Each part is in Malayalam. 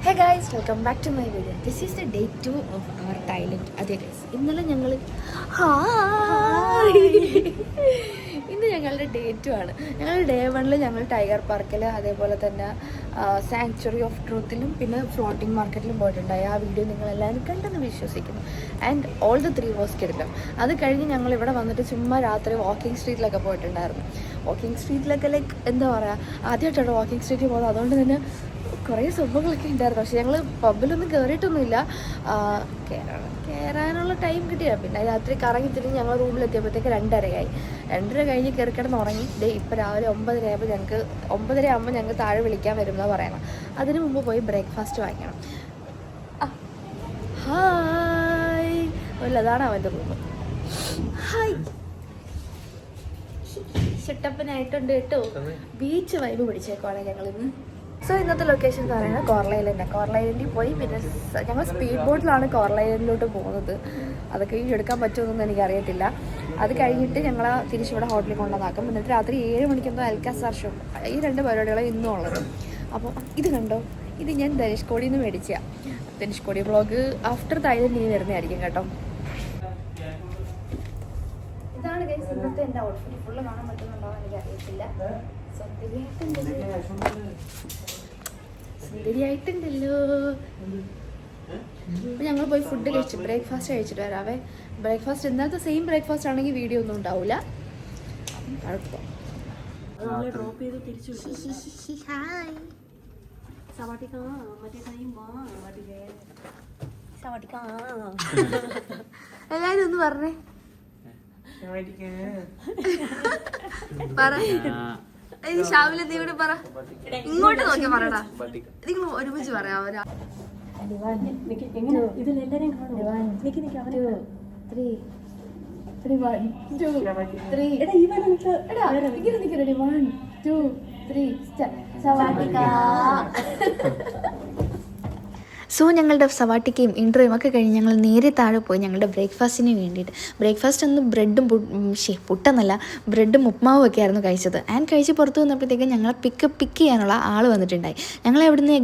Hey guys, welcome back to my video. This is the day 2 of our Thailand. അതെ guys, ഇന്നലെ ഞങ്ങൾ ഇന്ന് ഞങ്ങളുടെ ഡേ 2 ആണ്. ഞങ്ങൾ ഡേ 1 ഞങ്ങൾ ടൈഗർ പാർക്കിൽ അതേപോലെ തന്നെ സാങ്ച്വറി ഓഫ് ട്രൂത്തിലും പിന്നെ ഫ്ലോട്ടിംഗ് മാർക്കറ്റിലും പോയിട്ടുണ്ടായി. ആ വീഡിയോ നിങ്ങളെല്ലാവരും കണ്ടെന്ന് വിശ്വസിക്കുന്നു. ആൻഡ് ഓൾ ദ 3 വാസ് കിടക്കും. അത് കഴിഞ്ഞ് ഞങ്ങൾ ഇവിടെ വന്നിട്ട് ചുമ്മാ രാത്രി വാക്കിംഗ് സ്ട്രീറ്റിലൊക്കെ പോയിട്ടുണ്ടായിരുന്നു. വാക്കിംഗ് സ്ട്രീറ്റിലൊക്കെ ലൈക്ക് എന്താ പറയുക, ആദ്യമായിട്ടാണ് വാക്കിംഗ് സ്ട്രീറ്റിൽ പോകുന്നത്. അതുകൊണ്ട് തന്നെ കുറേ സംഭവങ്ങളൊക്കെ ഉണ്ടായിരുന്നു. പക്ഷേ ഞങ്ങൾ പബ്ബിലൊന്നും കയറിയിട്ടൊന്നുമില്ല. കയറാനുള്ള ടൈം കിട്ടിയില്ല. പിന്നെ രാത്രി കറങ്ങി തിരിഞ്ഞ് ഞങ്ങൾ റൂമിലെത്തിയപ്പോഴത്തേക്ക് 2:30 2:30 കഴിഞ്ഞ് കയറി കിടന്ന് ഉറങ്ങി. ഇപ്പോൾ രാവിലെ 9:30 ആകുമ്പോൾ ഞങ്ങൾക്ക് താഴെ വിളിക്കാൻ വരുമെന്നാണ് പറയണം. അതിന് മുമ്പ് പോയി ബ്രേക്ക്ഫാസ്റ്റ് വാങ്ങിക്കണം. ഹായ്, അല്ല അതാണ് അവൻ്റെ റൂം. ഹായ്, സെറ്റപ്പനായിട്ടുണ്ട് കേട്ടോ. ബീച്ച് വൈബ് പിടിച്ചേക്കുവാണ് ഞങ്ങളിന്ന്. സോ ഇന്നത്തെ ലൊക്കേഷൻ എന്ന് പറയുന്നത് കോർല ഐലൻഡാണ്. കോർല ഐലൻഡിൽ പോയി പിന്നെ ഞങ്ങൾ സ്പീഡ് ബോട്ടിലാണ് കോർല ഐലൻഡിലോട്ട് പോകുന്നത്. അതൊക്കെ ഈ എടുക്കാൻ പറ്റുമെന്നൊന്നും എനിക്കറിയത്തില്ല. അത് കഴിഞ്ഞിട്ട് ഞങ്ങൾ തിരിച്ചിവിടെ ഹോട്ടലിൽ കൊണ്ടുവന്നാക്കും. എന്നിട്ട് രാത്രി 7 മണിക്കെന്തോ അൽക്കാസാർ ഷോ. ഈ 2 പരിപാടികളാണ് ഇന്നും ഉള്ളത്. അപ്പോൾ ഇത് കണ്ടോ, ഇത് ഞാൻ ധനുഷ്കോടിയിൽ നിന്ന് മേടിച്ചതാണ്. ധനുഷ്കോടി വ്ളോഗ് ആഫ്റ്റർ തായ്ലൻഡ് ഇനി വരുന്നതായിരിക്കും കേട്ടോ. ഇതാണ് ഗൈസ് ഇന്നത്തെ എൻ്റെ ഔട്ട്ഫിറ്റ്. ഫുള്ള് കാണാൻ പറ്റുന്നുണ്ടോ എനിക്കറിയത്തില്ല. സുന്ദരിയായിട്ടുണ്ടല്ലോ. അപ്പോൾ ഞങ്ങൾ പോയി ഫുഡ് കഴിച്ചു, ബ്രേക്ക്ഫാസ്റ്റ് കഴിച്ചിട്ട് വരാവേ. ബ്രേക്ക്ഫാസ്റ്റ് ഇന്നത്തെ സെയിം ബ്രേക്ക്ഫാസ്റ്റ് ആണെങ്കിൽ വീഡിയോ ഒന്നും ഉണ്ടാവില്ല. എല്ലാവരും ഒന്ന് പറഞ്ഞേ, ഷാവിലെ നീ കൂടെ പറ. ഇങ്ങോട്ട് നോക്കി പറയടാ, നിങ്ങൾ ഒരുമിച്ച് പറയാം. സോ ഞങ്ങളുടെ സവാട്ടിക്കയും ഇൻട്രോയും ഒക്കെ കഴിഞ്ഞ് ഞങ്ങൾ നേരെ താഴെ പോയി ഞങ്ങളുടെ ബ്രേക്ക്ഫാസ്റ്റിന് വേണ്ടിയിട്ട്. ബ്രേക്ക്ഫാസ്റ്റ് അന്ന് ബ്രെഡും പുട്ടെന്നല്ല, ബ്രെഡും ഉപ്മാവും ഒക്കെ ആയിരുന്നു കഴിച്ചത്. ആൻഡ് കഴിച്ച് പുറത്ത് വന്നപ്പോഴത്തേക്കും ഞങ്ങളെ പിക്ക് ചെയ്യാനുള്ള ആൾ വന്നിട്ടുണ്ടായി. ഞങ്ങളെ ഇവിടുന്ന്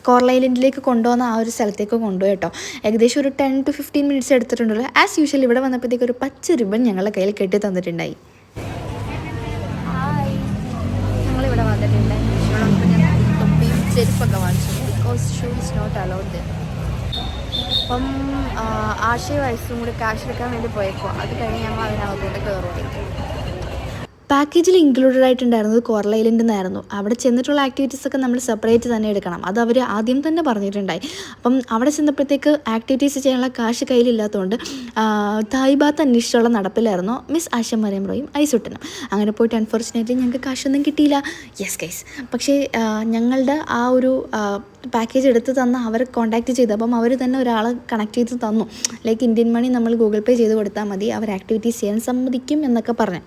കോർല ഐലൻഡിലേക്ക് കൊണ്ടുവന്ന ആ ഒരു സ്ഥലത്തേക്ക് കൊണ്ടുപോയി കേട്ടോ. ഏകദേശം ഒരു 10 to 15 മിനിറ്റ്സ് എടുത്തിട്ടുണ്ടല്ലോ. ആസ് യൂഷ്വൽ ഇവിടെ വന്നപ്പോഴത്തേക്ക് ഒരു പച്ച റിബൺ ഞങ്ങളുടെ കയ്യിൽ കെട്ടി തന്നിട്ടുണ്ടായി. ഞങ്ങളിവിടെ വന്നിട്ടുണ്ട്. തൊപ്പിയും ചെരുപ്പൊക്കെ വാങ്ങിച്ചു. Shoe is not allowed there. അപ്പം ആശയും ഐസും കൂടി ക്യാഷ് എടുക്കാൻ വേണ്ടി പോയേക്കോ. അത് കഴിഞ്ഞ് ഞങ്ങൾ അതിനകത്തോട്ട് കയറുമായിരിക്കും. പാക്കേജിൽ ഇൻക്ലൂഡഡ് ആയിട്ടുണ്ടായിരുന്നത് കോർല ഐലൻഡിൽ നിന്നായിരുന്നു. അവിടെ ചെന്നിട്ടുള്ള ആക്ടിവിറ്റീസൊക്കെ നമ്മൾ സെപ്പറേറ്റ് തന്നെ എടുക്കണം. അത് അവർ ആദ്യം തന്നെ പറഞ്ഞിട്ടുണ്ടായി. അപ്പം അവിടെ ചെന്നപ്പോഴത്തേക്ക് ആക്ടിവിറ്റീസ് ചെയ്യാനുള്ള കാശ് കയ്യിലില്ലാത്തതുകൊണ്ട് തായ് ബാത്ത് അന്വേഷിച്ചുള്ള നടപ്പിലായിരുന്നു മിസ് ആശ മറിയം റോയും ഐസുട്ടനും. അങ്ങനെ പോയിട്ട് അൺഫോർച്ചുനേറ്റ്ലി ഞങ്ങൾക്ക് കാശൊന്നും കിട്ടിയില്ല. Yes guys. പക്ഷേ ഞങ്ങളുടെ ആ ഒരു പാക്കേജ് എടുത്ത് തന്ന അവരെ കോൺടാക്റ്റ് ചെയ്തു. അപ്പം അവർ തന്നെ ഒരാളെ കണക്ട് ചെയ്ത് തന്നു. ലൈക്ക് ഇന്ത്യൻ മണി നമ്മൾ ഗൂഗിൾ പേ ചെയ്ത് കൊടുത്താൽ മതി, അവർ ആക്ടിവിറ്റീസ് ചെയ്യാൻ സമ്മതിക്കും എന്നൊക്കെ പറഞ്ഞു.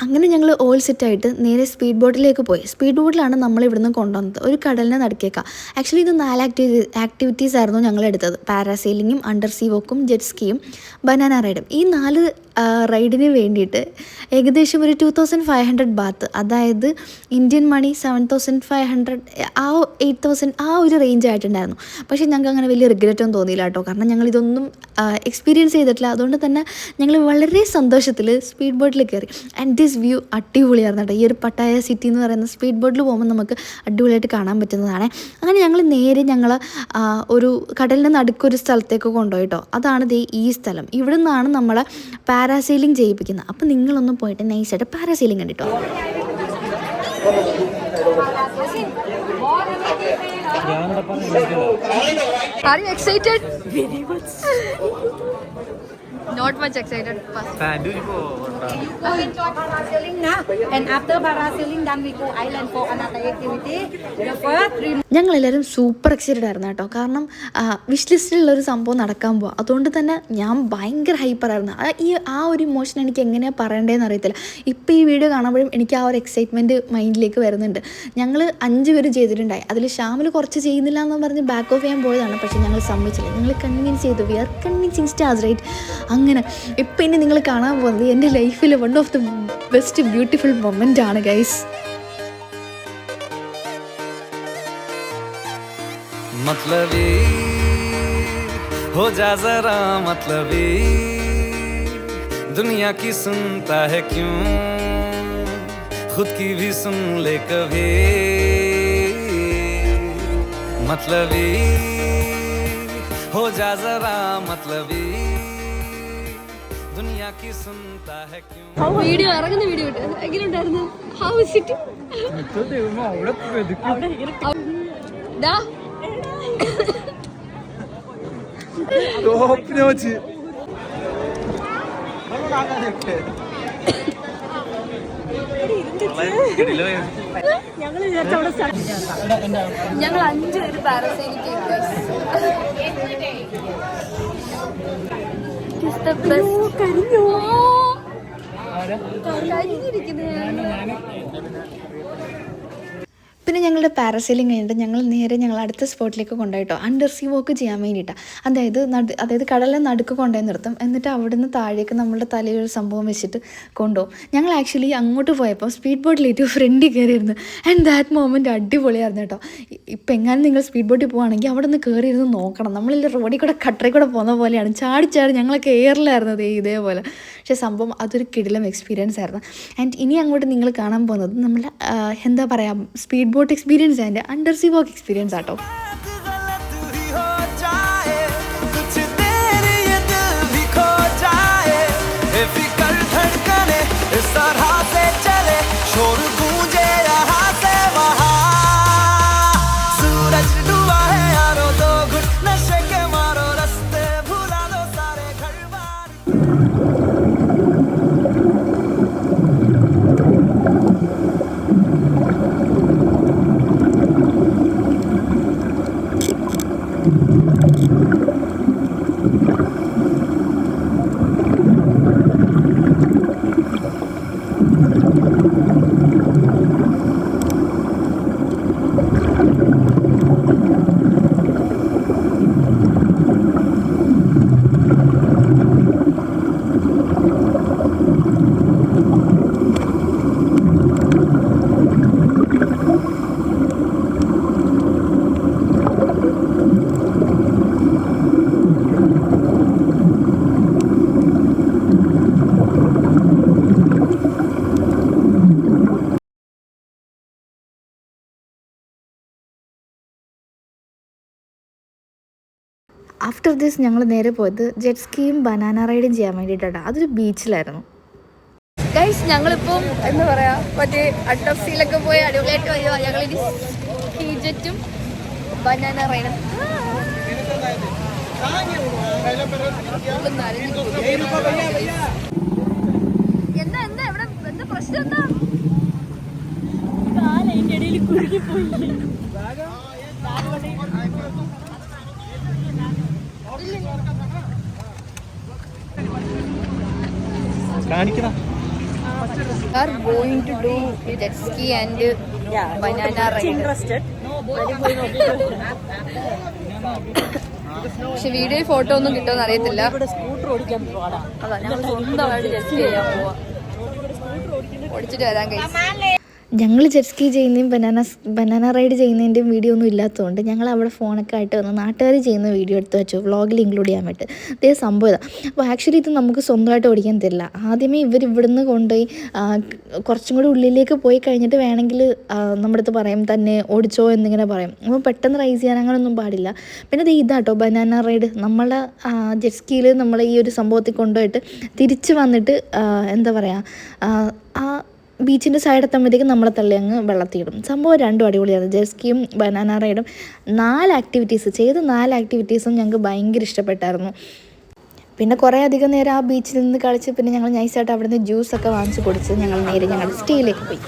അങ്ങനെ ഞങ്ങൾ ഓൾ സെറ്റായിട്ട് നേരെ സ്പീഡ് ബോട്ടിലേക്ക് പോയി. സ്പീഡ് ബോട്ടിലാണ് നമ്മൾ ഇവിടുന്ന് കൊണ്ടുവന്നത്. ഒരു കടലിനെ നടുക്കേക്കാം. ആക്ച്വലി ഇത് 4 ആക്ടിവിറ്റീസ് ആയിരുന്നു ഞങ്ങൾ എടുത്തത്. പാരാസെയിലിങ്ങും അണ്ടർ സീ വോക്കും ജെറ്റ് സ്കീയും ബനാന റൈഡും. ഈ 4 റൈഡിന് വേണ്ടിയിട്ട് ഏകദേശം ഒരു 2500 ബാത്ത്, അതായത് ഇന്ത്യൻ മണി 7500 8,000 ആ ഒരു റേഞ്ച് ആയിട്ടുണ്ടായിരുന്നു. പക്ഷേ ഞങ്ങൾക്ക് അങ്ങനെ വലിയ റിഗ്രറ്റൊന്നും തോന്നിയില്ല കേട്ടോ. കാരണം ഞങ്ങളിതൊന്നും എക്സ്പീരിയൻസ് ചെയ്തിട്ടില്ല. അതുകൊണ്ട് തന്നെ ഞങ്ങൾ വളരെ സന്തോഷത്തിൽ സ്പീഡ് ബോട്ടിൽ കയറി. ആൻഡ് ദിസ് വ്യൂ അടിപൊളിയായിരുന്നു കേട്ടോ. ഈ ഒരു പട്ടായ സിറ്റി എന്ന് പറയുന്ന സ്പീഡ് ബോട്ടിൽ പോകുമ്പോൾ നമുക്ക് അടിപൊളിയായിട്ട് കാണാൻ പറ്റുന്നതാണ്. അങ്ങനെ ഞങ്ങൾ നേരെ ഒരു കടലിൻ്റെ നടുക്കൊരു സ്ഥലത്തേക്ക് കൊണ്ടുപോയി കേട്ടോ. അതാണ് ഈ സ്ഥലം. ഇവിടെ നിന്നാണ് നമ്മളെ പാരാസെയിലിംഗ് ചെയ്യിപ്പിക്കുന്നത്. അപ്പം നിങ്ങളൊന്നും പോയിട്ട് നൈസായിട്ട് പാരാസെയിലിംഗ് കണ്ടിട്ടോ. Are you excited? Very much. Not much excited. We enjoy parasailing now, and after parasailing, then we go island for another activity. The first. ഞങ്ങളെല്ലാവരും സൂപ്പർ എക്സൈറ്റഡ് ആയിരുന്നു കേട്ടോ. കാരണം വിഷ് ലിസ്റ്റിലുള്ളൊരു സംഭവം നടക്കാൻ പോവുക. അതുകൊണ്ട് തന്നെ ഞാൻ ഭയങ്കര ഹൈപ്പറായിരുന്നു. ആ ഒരു ഇമോഷൻ എനിക്ക് എങ്ങനെയാണ് പറയേണ്ടതെന്ന് അറിയത്തില്ല. ഇപ്പോൾ ഈ വീഡിയോ കാണുമ്പോഴും എനിക്ക് ആ ഒരു എക്സൈറ്റ്മെൻറ്റ് മൈൻഡിലേക്ക് വരുന്നുണ്ട്. ഞങ്ങൾ 5 പേര് ചെയ്തിട്ടുണ്ടായി. അതിൽ ഷാമിൽ കുറച്ച് ചെയ്യുന്നില്ല എന്ന് പറഞ്ഞ് ബാക്ക് ഓഫ് ചെയ്യാൻ പോയതാണ്. പക്ഷേ ഞങ്ങൾ സമ്മതിച്ചില്ല. ഞങ്ങൾ കൺവിൻസ് ചെയ്തു. We are convincing stars right. അങ്ങനെ ഇപ്പം ഇനി നിങ്ങൾ കാണാൻ പോകുന്നത് എൻ്റെ ലൈഫിൽ one of the best beautiful moment ആണ് ഗൈസ്. मतलबी हो जा जरा मतलबी दुनिया की सुनता है क्यों खुद की भी सुन ले कभी मतलबी हो जा जरा मतलबी दुनिया की सुनता है क्यों വീഡിയോ ഇറങ്ങുന്ന വീഡിയോ ഇട്ട് എങ്ങനെയുണ്ടായിരുന്നു? How is it? ദാ ടോപ്പിനെ വെച്ച് ഞങ്ങൾ 5 പേര് പാരസൈനിക് പിന്നെ ഞങ്ങളുടെ പാരസൈലിംഗ് കഴിഞ്ഞിട്ട് ഞങ്ങൾ അടുത്ത സ്പോട്ടിലേക്ക് കൊണ്ടുപോയിട്ടോ അണ്ടർ സീ വോക്ക് ചെയ്യാൻ വേണ്ടിയിട്ടാണ്. അതായത് കടലിൽ നടുക്ക് കൊണ്ടുപോയി നിർത്തും. എന്നിട്ട് അവിടുന്ന് താഴേക്ക് നമ്മളുടെ തലയിലൊരു സംഭവം വെച്ചിട്ട് കൊണ്ടുപോകും. ഞങ്ങൾ ആക്ച്വലി അങ്ങോട്ട് പോയപ്പോൾ സ്പീഡ് ബോട്ടിൽ ഏറ്റവും ഫ്രണ്ടിൽ കയറിയിരുന്നു. ആൻഡ് ദാറ്റ് മൊമെൻറ്റ് അടിപൊളിയായിരുന്നു കേട്ടോ. ഇപ്പം എങ്ങാനും നിങ്ങൾ സ്പീഡ് ബോട്ടിൽ പോകുകയാണെങ്കിൽ അവിടെ നിന്ന് കയറിയിരുന്ന് നോക്കണം. നമ്മളിൽ റോഡിൽ കൂടെ കട്ടറിൽ കൂടെ പോകുന്ന പോലെയാണ്. ചാടി ഞങ്ങളൊക്കെ എയറിലായിരുന്നത് ഇതേപോലെ. പക്ഷേ സംഭവം അതൊരു കിടിലം എക്സ്പീരിയൻസ് ആയിരുന്നു. ആൻഡ് ഇനി അങ്ങോട്ട് നിങ്ങൾ കാണാൻ പോകുന്നത് നമ്മൾ എന്താ പറയുക speed boat experience and under sea walk experience ആട്ടോ. ആഫ്റ്റർ ദിസ് ഞങ്ങൾ നേരെ പോയത് ജെറ്റ് സ്കീയും ബനാന റൈഡും ചെയ്യാൻ വേണ്ടിയിട്ടാണ്. അതൊരു ബീച്ചിലായിരുന്നു. ഗൈസ് ഞങ്ങളിപ്പം എന്താ പറയുക മറ്റേ അട്ടഫ്സിയിലൊക്കെ പോയി അടിപൊളിയായിട്ട് വരുക. ഞങ്ങളിനി സ്കീ ജെറ്റും ബനാന റൈഡും എന്താ എവിടെ എന്താ പ്രശ്നം എന്താ കാലതിൻ്റെ ഇടയിൽ കുരുങ്ങിപ്പോയി. are going to do jet ski and banana ride. Interested? പക്ഷെ വീഡിയോ ഫോട്ടോ ഒന്നും കിട്ടുമെന്ന് അറിയത്തില്ല. അതാ ഞങ്ങൾ സ്വന്തമായിട്ട് ജെറ്റ് സ്കി ചെയ്യാൻ പോവാ. ഓടിച്ചിട്ട് വരാൻ കഴിയും. ഞങ്ങൾ ജെറ്റ് സ്കീ ചെയ്യുന്നതും ബനാന റൈഡ് ചെയ്യുന്നതിൻ്റെയും വീഡിയോ ഒന്നും ഇല്ലാത്തതുകൊണ്ട് ഞങ്ങൾ അവിടെ ഫോണൊക്കെ ആയിട്ട് വന്ന് നാട്ടുകാർ ചെയ്യുന്ന വീഡിയോ എടുത്ത് വെച്ചു വ്ളോഗിൽ ഇൻക്ലൂഡ് ചെയ്യാൻ വേണ്ടി. ഇതേ സംഭവം ഇതാണ്. അപ്പോൾ ആക്ച്വലി ഇത് നമുക്ക് സ്വന്തമായിട്ട് ഓടിക്കാൻ തരില്ല. ആദ്യമേ ഇവിടുന്ന് കൊണ്ടുപോയി കുറച്ചും കൂടി ഉള്ളിലേക്ക് പോയി കഴിഞ്ഞിട്ട് വേണമെങ്കിൽ നമ്മുടെ അടുത്ത് പറയും തന്നെ ഓടിച്ചോ എന്നിങ്ങനെ പറയും. അപ്പോൾ പെട്ടെന്ന് റൈസ് ചെയ്യാൻ അങ്ങനെയൊന്നും പാടില്ല. പിന്നെ ഇത് ഇതാട്ടോ ബനാന റൈഡ്. നമ്മളെ ജെറ്റ് സ്കീയിൽ നമ്മൾ ഈ ഒരു സംഭവത്തിൽ കൊണ്ടുപോയിട്ട് തിരിച്ച് വന്നിട്ട് എന്താ പറയുക ആ ബീച്ചിൻ്റെ സൈഡെത്തുമ്പോഴത്തേക്കും നമ്മളെ തള്ളി അങ്ങ് വെള്ളത്തിയിടും. സംഭവം രണ്ടും അടിപൊളിയാണ്. ജെറ്റ് സ്കീയും ബനാന റൈഡും 4 ആക്ടിവിറ്റീസും ഞങ്ങൾക്ക് ഭയങ്കര ഇഷ്ടപ്പെട്ടായിരുന്നു. പിന്നെ കുറേ അധികം നേരം ആ ബീച്ചിൽ നിന്ന് കളിച്ച് പിന്നെ ഞങ്ങൾ നൈസായിട്ട് അവിടെ നിന്ന് ജ്യൂസൊക്കെ വാങ്ങിച്ച് കുടിച്ച് ഞങ്ങൾ നേരെ ഞങ്ങളുടെ സ്റ്റേയിലേക്ക് പോയി.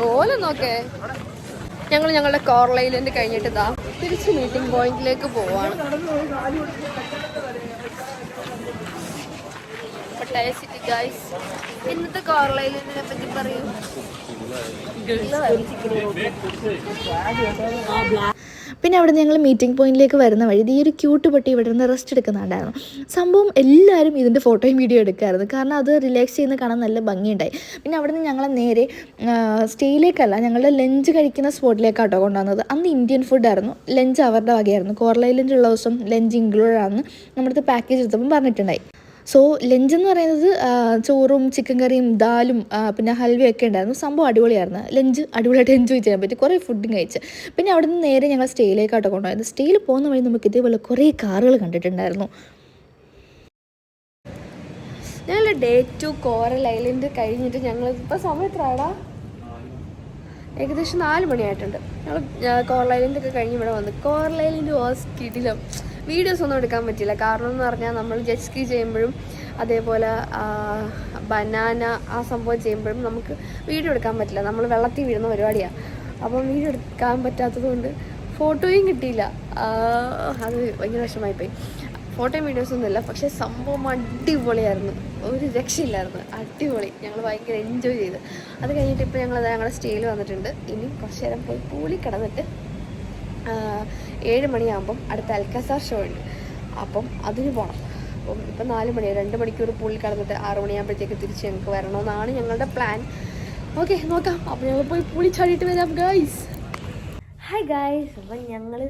ഓല നോക്കേ ഞങ്ങളുടെ കോറൽ ഐലൻഡ് കഴിഞ്ഞിട്ട് ഇതാ തിരിച്ച് മീറ്റിംഗ് പോയിന്റിലേക്ക് പോവാണ്. City guys. ഇന്നത്തെ കോറൽ ഐലൻഡിനെ പറ്റി പറയൂ. പിന്നെ അവിടെ ഞങ്ങൾ മീറ്റിംഗ് പോയിന്റിലേക്ക് വരുന്ന വഴി ഈ ഒരു ക്യൂട്ട് പട്ടി ഇവിടെ നിന്ന് റെസ്റ്റ് എടുക്കുന്നുണ്ടായിരുന്നു. സംഭവം എല്ലാവരും ഇതിൻ്റെ ഫോട്ടോയും വീഡിയോ എടുക്കുമായിരുന്നു, കാരണം അത് റിലാക്സ് ചെയ്യുന്ന കാണാൻ നല്ല ഭംഗിയുണ്ടായി. പിന്നെ അവിടെ നിന്ന് ഞങ്ങൾ നേരെ സ്റ്റേയിലേക്കല്ല, ഞങ്ങളുടെ ലഞ്ച് കഴിക്കുന്ന സ്പോട്ടിലേക്കാട്ടോ കൊണ്ടുവന്നത്. അന്ന് ഇന്ത്യൻ ഫുഡായിരുന്നു, ലഞ്ച് അവരുടെ വകയായിരുന്നു. കോറൽ ഐലൻഡിലുള്ള ദിവസം ലഞ്ച് ഇൻക്ലൂഡ് ആണെന്ന് നമ്മുടെ അടുത്ത് പാക്കേജ് എടുത്തപ്പം പറഞ്ഞിട്ടുണ്ടായി. സോ ലഞ്ച് എന്ന് പറയുന്നത് ചോറും ചിക്കൻ കറിയും ദാലും പിന്നെ ഹൽവയൊക്കെ ഉണ്ടായിരുന്നു. സംഭവം അടിപൊളിയായിരുന്നു. ലഞ്ച് അടിപൊളിയായിട്ട് എൻജോയ് ചെയ്യാൻ പറ്റി, കുറേ ഫുഡും കഴിച്ച്. പിന്നെ അവിടെ നിന്ന് നേരെ ഞങ്ങൾ സ്റ്റേയിലേക്കാട്ടോ കൊണ്ടുപോയത്. സ്റ്റേയിൽ പോകുന്ന വഴി നമുക്ക് ഇതേപോലെ കുറേ കാറുകൾ കണ്ടിട്ടുണ്ടായിരുന്നു. ഞങ്ങൾ ഡേ 2 കോറൽ ഐലൻഡ് കഴിഞ്ഞിട്ട് ഞങ്ങൾ ഇപ്പോൾ സമയം എത്രയാടാ? ഏകദേശം 4 മണിയായിട്ടുണ്ട്. ഞങ്ങൾ കോറൽ ഐലൻഡൊക്കെ കഴിഞ്ഞ് ഇവിടെ വന്നു. കോറൽ ഐലൻഡ് വാസ് കിടിലം. വീഡിയോസ് ഒന്നും എടുക്കാൻ പറ്റില്ല, കാരണം എന്ന് പറഞ്ഞാൽ നമ്മൾ ജെറ്റ് സ്കീ ചെയ്യുമ്പോഴും അതേപോലെ ബനാന ആ സംഭവം ചെയ്യുമ്പോഴും നമുക്ക് വീഡിയോ എടുക്കാൻ പറ്റില്ല. നമ്മൾ വെള്ളത്തിൽ വീഴുന്ന പരിപാടിയാണ്. അപ്പം വീഡിയോ എടുക്കാൻ പറ്റാത്തത് കൊണ്ട് ഫോട്ടോയും കിട്ടിയില്ല. അത് ഭയങ്കര വിഷമമായിപ്പോയി. ഫോട്ടോയും വീഡിയോസൊന്നുമില്ല. പക്ഷേ സംഭവം അടിപൊളിയായിരുന്നു, ഒരു രക്ഷയില്ലായിരുന്നു, അടിപൊളി. ഞങ്ങൾ ഭയങ്കര എൻജോയ് ചെയ്ത്. അത് കഴിഞ്ഞിട്ട് ഇപ്പോൾ ഞങ്ങളുടെ സ്റ്റേയിൽ വന്നിട്ടുണ്ട്. ഇനി കുറച്ച് നേരം പോയി പൂളി കിടന്നിട്ട് 7 മണിയാകുമ്പം അടുത്ത അൽക്കസാർ ഷോ ഉണ്ട്, അപ്പം അതിന് പോകണം. അപ്പം ഇപ്പം 4 മണിയാണ്, 2 മണിക്കൂർ പൂളിൽ കിടന്നിട്ട് 6 മണിയാകുമ്പോഴത്തേക്ക് തിരിച്ച് ഞങ്ങൾക്ക് വരണമെന്നാണ് ഞങ്ങളുടെ പ്ലാൻ. ഓക്കെ, നോക്കാം. അപ്പം ഞങ്ങൾ പോയി പൂളി ചാടിയിട്ട് വരാം ഗൈസ്. ഹായ് ഗൈസ്, അപ്പം ഞങ്ങൾ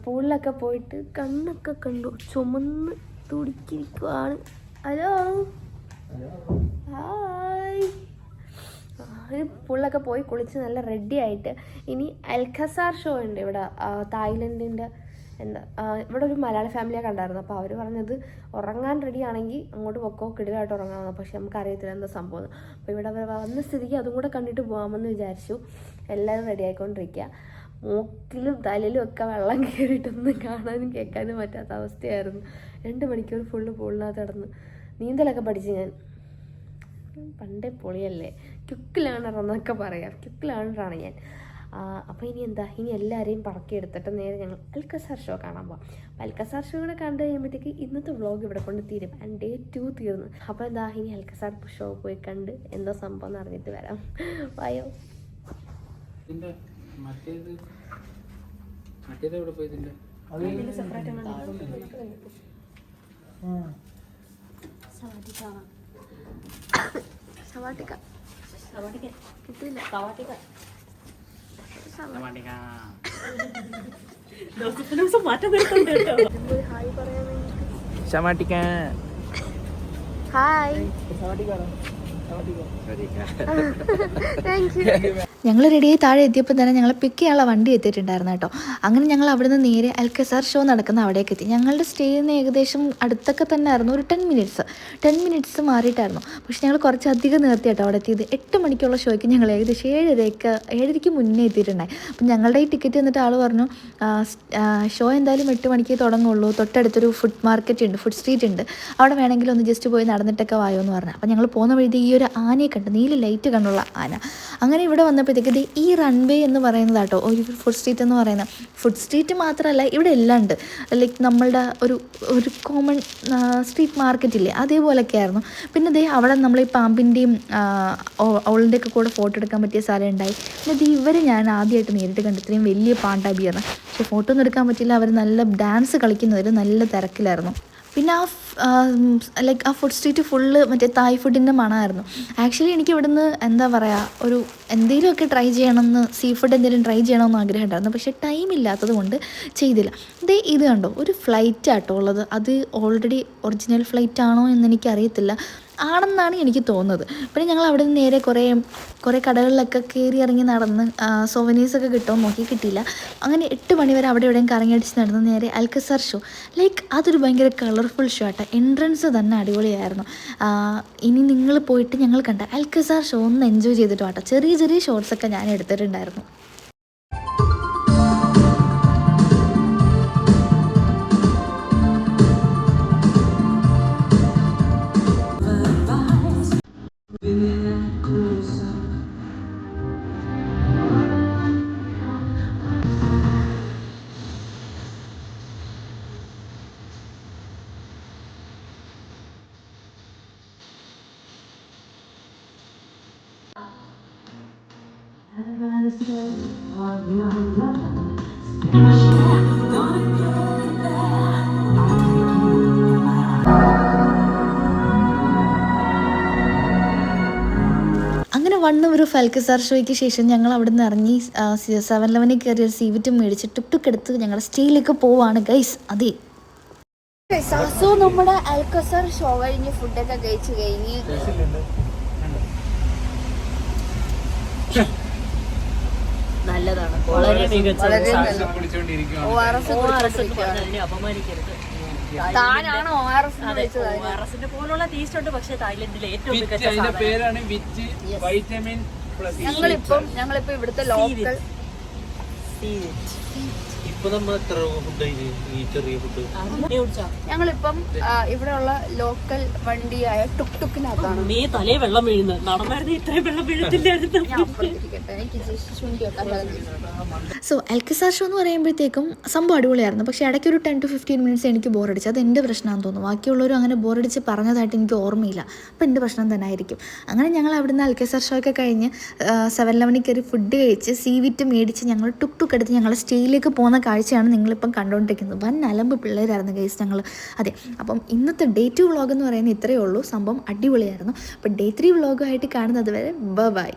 പൂളിലൊക്കെ പോയിട്ട് കണ്ണൊക്കെ കണ്ടു ചുമന്ന് തുടിക്കിരിക്കുവാണ്. Hello hi. പൂളിലൊക്കെ പോയി കുളിച്ച് നല്ല റെഡി ആയിട്ട് ഇനി അൽഖസാർ ഷോ ഉണ്ട് ഇവിടെ, തായ്ലൻഡിൻ്റെ ഇവിടെ ഒരു മലയാള ഫാമിലിയെ കണ്ടായിരുന്നു. അപ്പോൾ അവർ പറഞ്ഞത് ഉറങ്ങാൻ റെഡി ആണെങ്കിൽ അങ്ങോട്ട് പൊക്കോ, കിടിലായിട്ട് ഉറങ്ങാമെന്ന്. പക്ഷെ നമുക്കറിയത്തില്ല എന്താ സംഭവം. അപ്പോൾ ഇവിടെ വന്ന സ്ഥിതിക്ക് അതും കൂടെ കണ്ടിട്ട് പോകാമെന്ന് വിചാരിച്ചു. എല്ലാവരും റെഡി ആയിക്കൊണ്ടിരിക്കുക. മൂക്കിലും തലയിലും ഒക്കെ വെള്ളം കയറിയിട്ടൊന്നും കാണാനും കേൾക്കാനും പറ്റാത്ത അവസ്ഥയായിരുന്നു. 2 മണിക്കൂർ ഫുള്ള് പൂളിനകത്ത് കിടന്ന് നീന്തലൊക്കെ പഠിച്ച് ഞാൻ. പണ്ടേ പൊളിയല്ലേ, ക്യുക്ക് ലേണർ എന്നൊക്കെ പറയാം, ക്യുക്ക് ലേണറാണ് ഞാൻ. അപ്പോൾ ഇനി എന്താ, ഇനി എല്ലാവരെയും പറക്കിയെടുത്തിട്ട് നേരെ ഞങ്ങൾ അൽക്കസാർ ഷോ കാണാൻ പോകാം. അപ്പോൾ അൽക്കസാർ ഷോ കൂടെ കണ്ടു കഴിയുമ്പോഴത്തേക്ക് ഇന്നത്തെ വ്ളോഗ് ഇവിടെ കൊണ്ട് തീരും. ആൻഡ് ഡേ 2 തീർന്നു. അപ്പോൾ എന്താ, ഇനി അൽക്കസാർ ഷോ പോയി കണ്ട് എന്താ സംഭവം എന്ന് അറിഞ്ഞിട്ട് വരാം. വായോ. കിട്ടില്ല. ഹായ്. Thank you. ഞങ്ങൾ റെഡിയായി താഴെ എത്തിയപ്പോൾ തന്നെ ഞങ്ങൾ പിക്ക് ചെയ്യാനുള്ള വണ്ടി എത്തിയിട്ടുണ്ടായിരുന്നു കേട്ടോ. അങ്ങനെ ഞങ്ങൾ അവിടെ നിന്ന് നേരെ അൽക്കസാർ ഷോ നടക്കുന്ന അവിടേക്ക് എത്തി. ഞങ്ങളുടെ സ്റ്റേയിൽ നിന്ന് ഏകദേശം അടുത്തൊക്കെ തന്നെ ആയിരുന്നു, ഒരു 10 മിനിറ്റ്സ് മാറിയിട്ടായിരുന്നു. പക്ഷെ ഞങ്ങൾ കുറച്ചധികം നേരത്തെ കേട്ടോ അവിടെ എത്തിയത്. 8 മണിക്കുള്ള ഷോയ്ക്ക് ഞങ്ങൾ ഏകദേശം 7:30 മുന്നേ എത്തിയിട്ടുണ്ടായി. അപ്പം ഞങ്ങളുടെ ഈ ടിക്കറ്റ് എന്നിട്ട് ആൾ പറഞ്ഞു ഷോ എന്തായാലും 8 മണിക്ക് തുടങ്ങുള്ളൂ, തൊട്ടടുത്തൊരു ഫുഡ് സ്ട്രീറ്റ് ഉണ്ട്, അവിടെ വേണമെങ്കിൽ ഒന്ന് ജസ്റ്റ് പോയി നടന്നിട്ടൊക്കെ വായോ എന്ന് പറഞ്ഞു. അപ്പം ഞങ്ങൾ പോകുന്ന വഴി ഈ ഒരു ആനയെ കണ്ട്, നീല ലൈറ്റ് കണ്ടുള്ള ആന. അങ്ങനെ ഇവിടെ വന്നപ്പോഴത്തേക്ക് ഈ റൺവേ എന്ന് പറയുന്നത് കേട്ടോ ഒരു ഫുഡ് സ്ട്രീറ്റ് എന്ന് പറയുന്നത്. ഫുഡ് സ്ട്രീറ്റ് മാത്രമല്ല, ഇവിടെ എല്ലാം ഉണ്ട്. ലൈക്ക് നമ്മളുടെ ഒരു കോമൺ സ്ട്രീറ്റ് മാർക്കറ്റില്ലേ, അതേപോലെയൊക്കെ ആയിരുന്നു. പിന്നെ അവിടെ നമ്മൾ ഈ പാമ്പിൻ്റെയും അവളിൻ്റെയൊക്കെ കൂടെ ഫോട്ടോ എടുക്കാൻ പറ്റിയ സ്ഥലം ഉണ്ടായി. പിന്നെ ഇവരെ ഞാൻ ആദ്യമായിട്ട് നേരിട്ട് കണ്ടു, ഇത്രയും വലിയ പാണ്ടാബിയാണ്. പക്ഷേ ഫോട്ടോ ഒന്നും എടുക്കാൻ പറ്റില്ല, അവർ നല്ല ഡാൻസ് കളിക്കുന്നവർ നല്ല തിരക്കിലായിരുന്നു. പിന്നെ ആ ഫുഡ് സ്ട്രീറ്റ് ഫുള്ള് മറ്റേ തായ് ഫുഡിൻ്റെ മണമായിരുന്നു. ആക്ച്വലി എനിക്ക് ഇവിടുന്ന് എന്താ പറയുക, ഒരു എന്തെങ്കിലുമൊക്കെ ട്രൈ ചെയ്യണമെന്ന്, സീ ഫുഡ് എന്തെങ്കിലും ട്രൈ ചെയ്യണമെന്ന് ആഗ്രഹം ഉണ്ടായിരുന്നു. പക്ഷേ ടൈം ഇല്ലാത്തത് കൊണ്ട് ചെയ്തില്ല. ഇത് കണ്ടോ, ഒരു ഫ്ലൈറ്റ് ആട്ടോ ഉള്ളത്. അത് ഓൾറെഡി ഒറിജിനൽ ഫ്ലൈറ്റ് ആണോ എന്ന് എനിക്കറിയത്തില്ല, ആണെന്നാണ് എനിക്ക് തോന്നുന്നത്. പിന്നെ ഞങ്ങൾ അവിടെ നിന്ന് നേരെ കുറേ കടകളിലൊക്കെ കയറി ഇറങ്ങി നടന്ന് സോവനീഴ്സൊക്കെ കിട്ടുമോ നോക്കി, കിട്ടിയില്ല. അങ്ങനെ 8 മണി വരെ അവിടെ എവിടെയും കറങ്ങിയടിച്ച് നടന്ന് നേരെ അൽക്കസാർ ഷോ. ലൈക്ക് അതൊരു ഭയങ്കര കളർഫുൾ ഷോ ആട്ടോ. എൻട്രൻസ് തന്നെ അടിപൊളിയായിരുന്നു. ഇനി നിങ്ങൾ പോയിട്ട് ഞങ്ങൾ കണ്ട അൽക്കസാർ ഷോ ഒന്ന് എൻജോയ് ചെയ്തിട്ട് വാട്ടോ. ചെറിയ ഷോർട്സൊക്കെ ഞാൻ എടുത്തിട്ടുണ്ടായിരുന്നു. അങ്ങനെ ഒരു ഫൽക്കസാർ ഷോയ്ക്ക് ശേഷം ഞങ്ങൾ അവിടെ നിന്ന് ഇറങ്ങി 7-Eleven കയറി ഒരു സീവിറ്റ് മേടിച്ച് ടുക്ക് എടുത്ത് ഞങ്ങളുടെ സ്റ്റേയിലേക്ക് പോവാണ് ഗൈസ്. അതെ സോ നമ്മുടെ അൽക്കസർ ഷോ കഴിഞ്ഞ് ഫുഡൊക്കെ കഴിച്ച് കഴിഞ്ഞ് നല്ലതാണ്, വളരെ മികച്ചത്. താനാണോ ORS പോലുള്ള ടേസ്റ്റ് ഉണ്ട്, പക്ഷേ തായ്ലൻഡിലെ ഏറ്റവും മികച്ച ഞങ്ങളിപ്പോ ഇവിടുത്തെ ലോക്കൽ ഞങ്ങളിപ്പം ഇവിടെയുള്ള ലോക്കൽ വണ്ടിയായ ടുക് ടുക്കിനകത്താണ്. നീ തലേ വെള്ളം വീഴുന്നു, നടന്നായിരുന്നു ഇത്രയും വെള്ളം വീഴത്തില്ലായിരുന്നു. സോ അൽക്കസാർ ഷോ എന്ന് പറയുമ്പോഴത്തേക്കും സംഭവം അടിപൊളിയായിരുന്നു. പക്ഷേ ഇടയ്ക്ക് ഒരു 10 to 15 minutes എനിക്ക് ബോറടിച്ചു. അത് എൻ്റെ പ്രശ്നമാണെന്ന് തോന്നുന്നു. ബാക്കിയുള്ളവരും അങ്ങനെ ബോറടിച്ച് പറഞ്ഞതായിട്ട് എനിക്ക് ഓർമ്മയില്ല. അപ്പോൾ എൻ്റെ പ്രശ്നം തന്നെ ആയിരിക്കും. അങ്ങനെ ഞങ്ങൾ അവിടുന്ന് അൽക്കസാർ ഷോ ഒക്കെ കഴിഞ്ഞ് 7-Eleven കയറി ഫുഡ് കഴിച്ച് സീവിറ്റ് മേടിച്ച് ഞങ്ങൾ ടുക്ക് എടുത്ത് ഞങ്ങൾ സ്റ്റേയിലേക്ക് പോകുന്ന കാഴ്ചയാണ് നിങ്ങളിപ്പം കണ്ടുകൊണ്ടിരിക്കുന്നത്. വൻ അലമ്പ് പിള്ളേരായിരുന്നു ഗൈസ് ഞങ്ങൾ. അതെ, അപ്പം ഇന്നത്തെ Day 2 വ്ളോഗ് എന്ന് പറയുന്നത് ഇത്രയേ ഉള്ളൂ. സംഭവം അടിപൊളിയായിരുന്നു. അപ്പോൾ Day 3 വ്ളോഗുമായിട്ട് കാണുന്നത് വരെ ബൈ.